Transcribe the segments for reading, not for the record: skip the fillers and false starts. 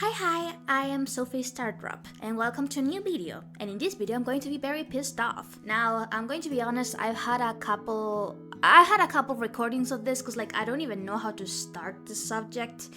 Hi, I am Sophie Stardrop, and welcome to a new video. And in this video, I'm going to be very pissed off. Now, I'm going to be honest, I had a couple recordings of this because I don't even know how to start the subject.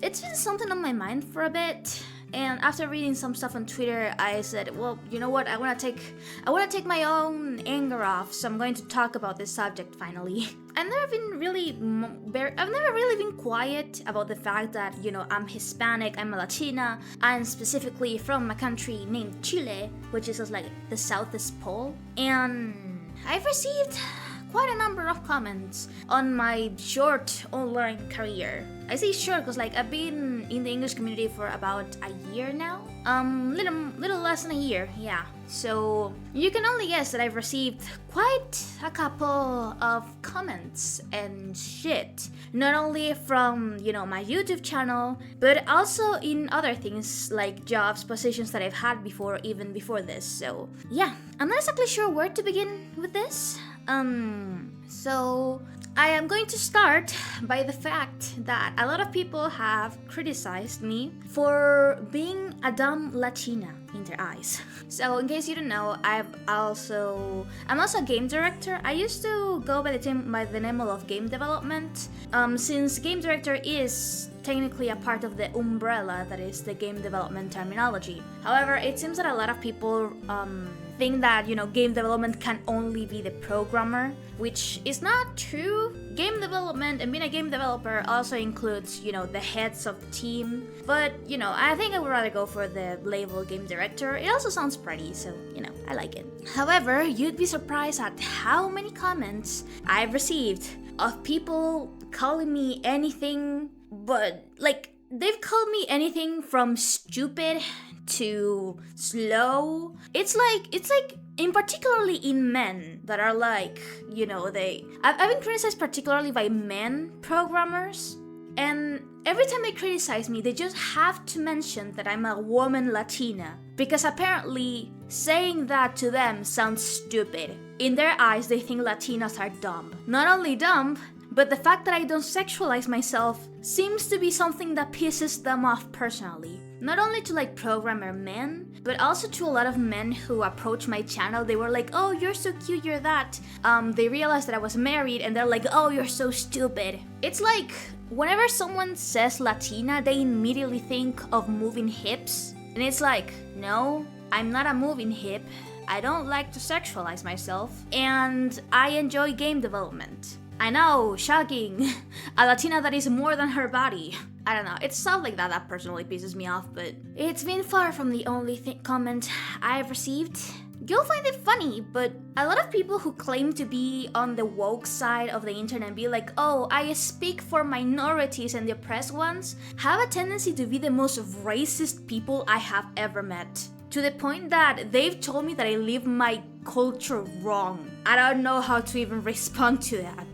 It's been something on my mind for a bit. And after reading some stuff on Twitter, I said, well, you know what? I want to take my own anger off, so I'm going to talk about this subject finally. I've never really been quiet about the fact that, I'm Hispanic, I'm a Latina, I'm specifically from a country named Chile, which is like the southest pole. And I've received quite a number of comments on my short online career. I say short because I've been in the English community for about a year now. Little less than a year, yeah. So you can only guess that I've received quite a couple of comments and shit. Not only from, my YouTube channel, but also in other things like jobs, positions that I've had before, even before this. So yeah, I'm not exactly sure where to begin with this. So I am going to start by the fact that a lot of people have criticized me for being a dumb Latina in their eyes. So in case you don't know, I'm also a game director. I used to go by the name of game development, since game director is technically a part of the umbrella that is the game development terminology. However, it seems that a lot of people think that game development can only be the programmer, which is not true. Game development and being a game developer also includes the heads of the team, but I think I would rather go for the label game director. It also sounds pretty, so I like it. However, you'd be surprised at how many comments I've received of people calling me anything but they've called me anything from stupid to slow. It's like in particularly in men that are I've been criticized particularly by men programmers, and every time they criticize me, they just have to mention that I'm a woman Latina, because apparently saying that to them sounds stupid. In their eyes, they think Latinas are dumb. Not only dumb, but the fact that I don't sexualize myself seems to be something that pisses them off personally. Not only to programmer men, but also to a lot of men who approach my channel. They were like, oh, you're so cute, you're that. They realized that I was married and they're like, oh, you're so stupid. It's like, whenever someone says Latina, they immediately think of moving hips. And it's like, no, I'm not a moving hip. I don't like to sexualize myself. And I enjoy game development. I know, shocking. A Latina that is more than her body. I don't know, it's stuff like that personally pisses me off, but it's been far from the only comment I've received. You'll find it funny, but a lot of people who claim to be on the woke side of the internet be like, oh, I speak for minorities and the oppressed ones, have a tendency to be the most racist people I have ever met. To the point that they've told me that I live my culture wrong. I don't know how to even respond to that.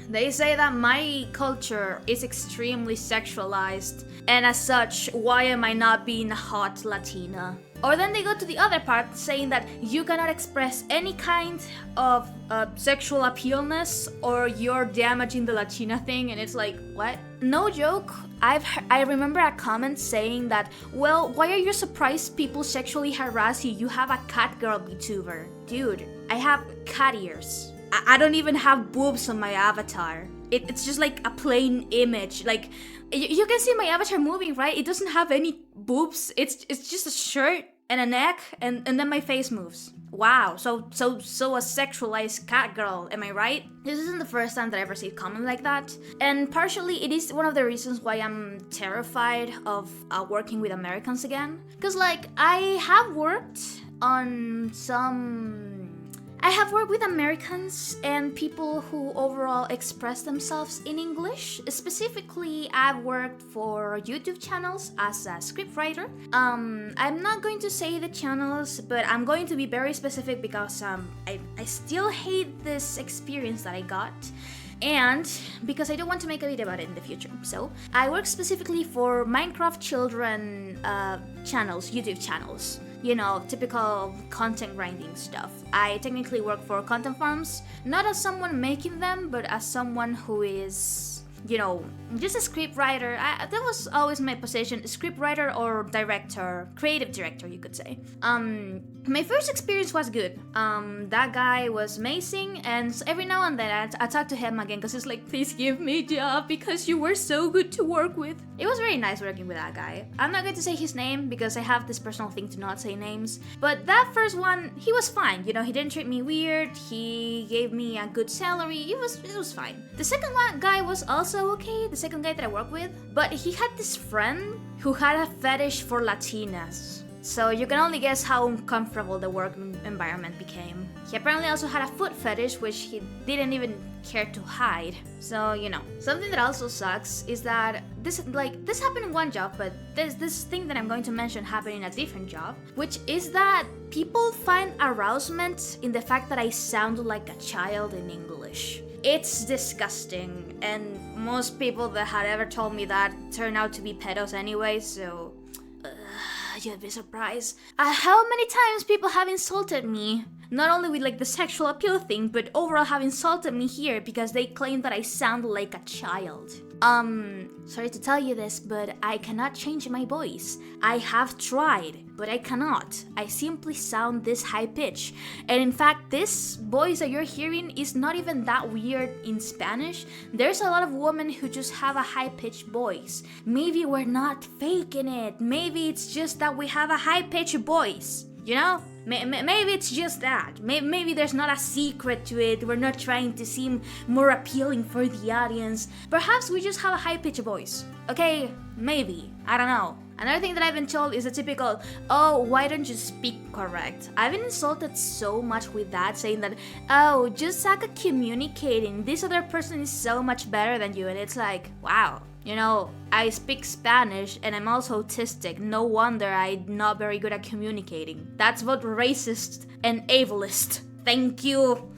They say that my culture is extremely sexualized, and as such, why am I not being a hot Latina? Or then they go to the other part saying that you cannot express any kind of sexual appealness or you're damaging the Latina thing, and it's like, what? No joke, I remember a comment saying that, well, why are you surprised people sexually harass you? You have a cat girl VTuber. Dude, I have cat ears. I don't even have boobs on my avatar. It's just like a plain image. You can see my avatar moving, right? It doesn't have any boobs. It's just a shirt and a neck, and then my face moves. Wow, so a sexualized cat girl, am I right? This isn't the first time that I've received comment like that, and partially it is one of the reasons why I'm terrified of working with Americans again. Because I have worked with Americans and people who overall express themselves in English. Specifically, I've worked for YouTube channels as a scriptwriter. I'm not going to say the channels, but I'm going to be very specific because I still hate this experience that I got. And because I don't want to make a video about it in the future. So I work specifically for Minecraft children channels, YouTube channels. Typical content grinding stuff. I technically work for content farms, not as someone making them, but as someone who is just a script writer. That was always my position, script writer or director, creative director, you could say. My first experience was good. That guy was amazing, and every now and then I talk to him again because he's like, please give me a job because you were so good to work with. It was very nice working with that guy. I'm not going to say his name because I have this personal thing to not say names, but that first one, he was fine. He didn't treat me weird. He gave me a good salary. It was fine. The second guy was also okay, the second guy that I worked with, but he had this friend who had a fetish for Latinas. So you can only guess how uncomfortable the work environment became. He apparently also had a foot fetish, which he didn't even care to hide. So, something that also sucks is that this happened in one job, but this thing that I'm going to mention happened in a different job, which is that people find arousement in the fact that I sound like a child in English. It's disgusting, and most people that had ever told me that turned out to be pedos anyway, so you'd be surprised how many times people have insulted me. Not only with the sexual appeal thing, but overall have insulted me here because they claim that I sound like a child. Sorry to tell you this, but I cannot change my voice. I have tried, but I cannot. I simply sound this high pitch. And in fact, this voice that you're hearing is not even that weird in Spanish. There's a lot of women who just have a high pitched voice. Maybe we're not faking it. Maybe it's just that we have a high pitched voice. Maybe it's just that. Maybe there's not a secret to it. We're not trying to seem more appealing for the audience. Perhaps we just have a high-pitched voice. Okay, maybe. I don't know. Another thing that I've been told is a typical, oh, why don't you speak correct? I've been insulted so much with that, saying that, oh, just suck at communicating. This other person is so much better than you. And it's like, wow. I speak Spanish and I'm also autistic. No wonder I'm not very good at communicating. That's both racist and ableist. Thank you.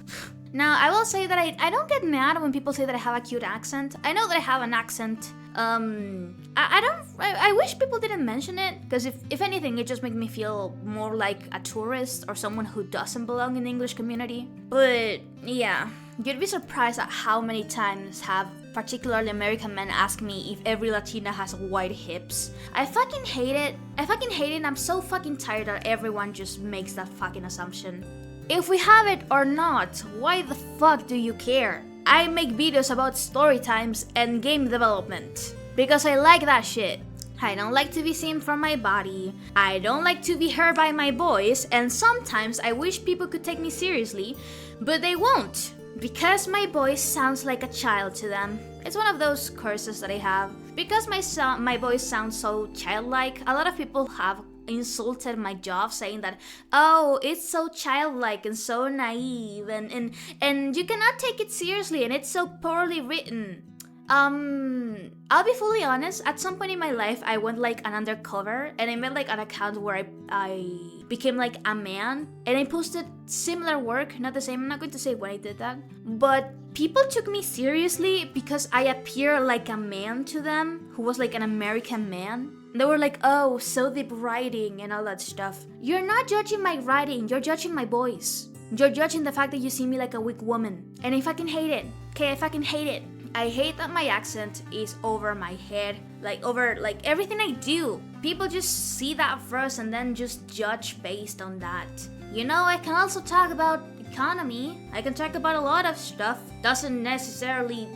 Now, I will say that I don't get mad when people say that I have a cute accent. I know that I have an accent. I wish people didn't mention it, because if anything, it just makes me feel more like a tourist or someone who doesn't belong in the English community. But yeah, you'd be surprised at how many times have particularly American men ask me if every Latina has wide hips. I fucking hate it. And I'm so fucking tired that everyone just makes that fucking assumption. If we have it or not, why the fuck do you care? I make videos about storytimes and game development because I like that shit. I don't like to be seen from my body. I don't like to be heard by my voice, and sometimes I wish people could take me seriously, but they won't. Because my voice sounds like a child to them. It's one of those curses that I have. Because my voice sounds so childlike, a lot of people have insulted my job, saying that, oh, it's so childlike and so naive, and you cannot take it seriously, and it's so poorly written. I'll be fully honest, at some point in my life, I went an undercover, and I made an account where I became a man, and I posted similar work, not the same, I'm not going to say when I did that, but people took me seriously because I appear like a man to them, who was an American man. They were like, oh, so deep writing and all that stuff. You're not judging my writing, you're judging my voice. You're judging the fact that you see me like a weak woman. And I fucking hate it. Okay, I fucking hate it. I hate that my accent is over my head, over everything I do. People just see that first and then just judge based on that. I can also talk about economy. I can talk about a lot of stuff. Doesn't necessarily,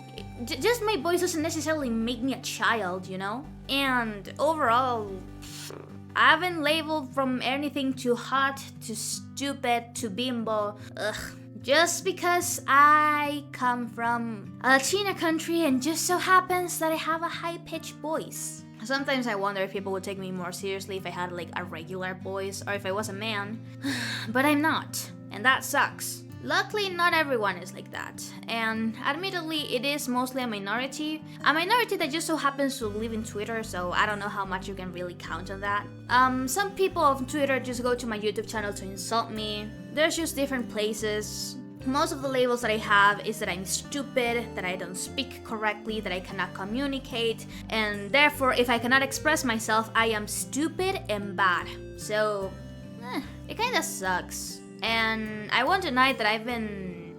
just my voice doesn't necessarily make me a child, And overall, I've been labeled from anything too hot, to stupid, to bimbo. Ugh. Just because I come from a Latina country and just so happens that I have a high-pitched voice. Sometimes I wonder if people would take me more seriously if I had a regular voice or if I was a man. But I'm not, and that sucks. Luckily, not everyone is like that, and admittedly, it is mostly a minority that just so happens to live in Twitter, so I don't know how much you can really count on that. Some people on Twitter just go to my YouTube channel to insult me. There's just different places. Most of the labels that I have is that I'm stupid, that I don't speak correctly, that I cannot communicate, and therefore, if I cannot express myself, I am stupid and bad. So, it kinda sucks. And I won't deny that I've been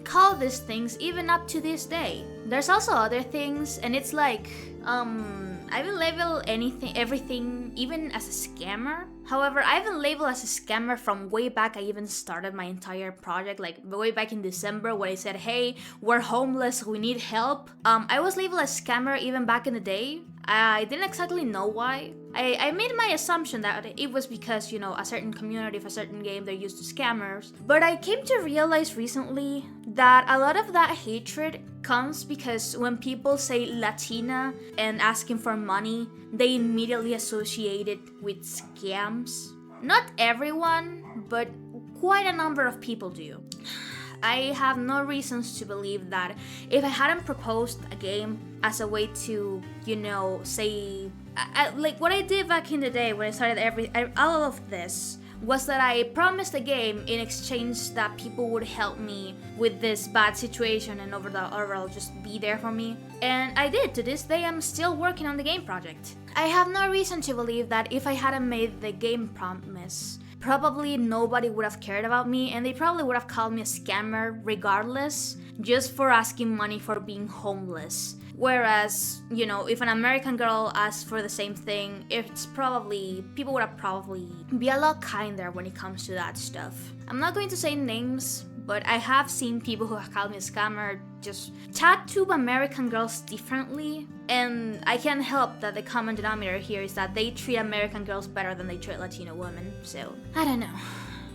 called these things even up to this day. there's also other things, and it's like, I will label everything, even as a scammer. However, I've been labeled as a scammer from way back. I even started my entire project, like way back in December, when I said, hey, we're homeless, we need help. I was labeled as scammer even back in the day. I didn't exactly know why. I made my assumption that it was because, you know, a certain community of a certain game, they're used to scammers. But I came to realize recently that a lot of that hatred comes because when people say Latina and asking for money, they immediately associate it with scams. Not everyone, but quite a number of people do. I have no reasons to believe that if I hadn't proposed a game as a way to, you know, say, like what I did back in the day when I started all of this, was that I promised a game in exchange that people would help me with this bad situation and overall just be there for me. And I did. To this day, I'm still working on the game project. I have no reason to believe that if I hadn't made the game promise, probably nobody would have cared about me, and they probably would have called me a scammer regardless, just for asking money for being homeless. Whereas, you know, if an American girl asks for the same thing, people would have probably be a lot kinder when it comes to that stuff. I'm not going to say names, but I have seen people who have called me a scammer just tattoo American girls differently, and I can't help that the common denominator here is that they treat American girls better than they treat Latino women, so I don't know.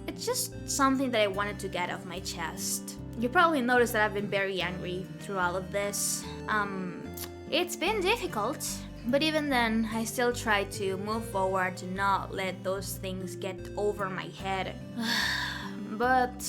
It's just something that I wanted to get off my chest. You probably noticed that I've been very angry through all of this. It's been difficult, but even then, I still try to move forward to not let those things get over my head. But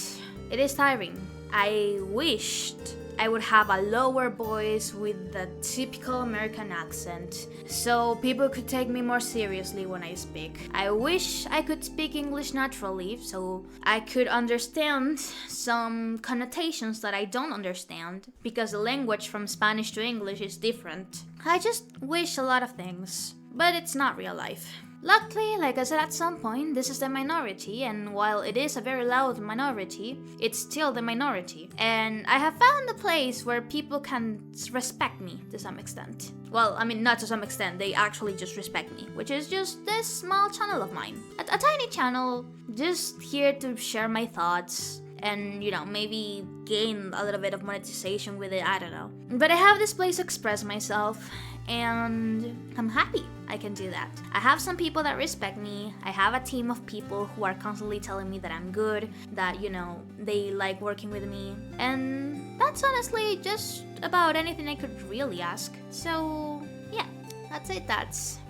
it is tiring. I wished I would have a lower voice with the typical American accent, so people could take me more seriously when I speak. I wish I could speak English naturally, so I could understand some connotations that I don't understand, because the language from Spanish to English is different. I just wish a lot of things, but it's not real life. Luckily, like I said at some point, this is the minority, and while it is a very loud minority, it's still the minority. And I have found a place where people can respect me to some extent. Well, I mean, not to some extent, they actually just respect me, which is just this small channel of mine. A tiny channel, just here to share my thoughts, and, you know, maybe gain a little bit of monetization with it, I don't know. But I have this place to express myself, and I'm happy I can do that. I have some people that respect me. I have a team of people who are constantly telling me that I'm good, that, you know, they like working with me, and that's honestly just about anything I could really ask. So yeah, I'd say that's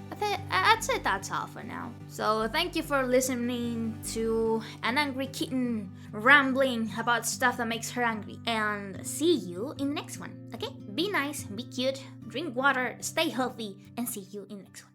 all for now. So thank you for listening to an angry kitten rambling about stuff that makes her angry, and see you in the next one. Okay, be nice, be cute, drink water, stay healthy, and see you in the next one.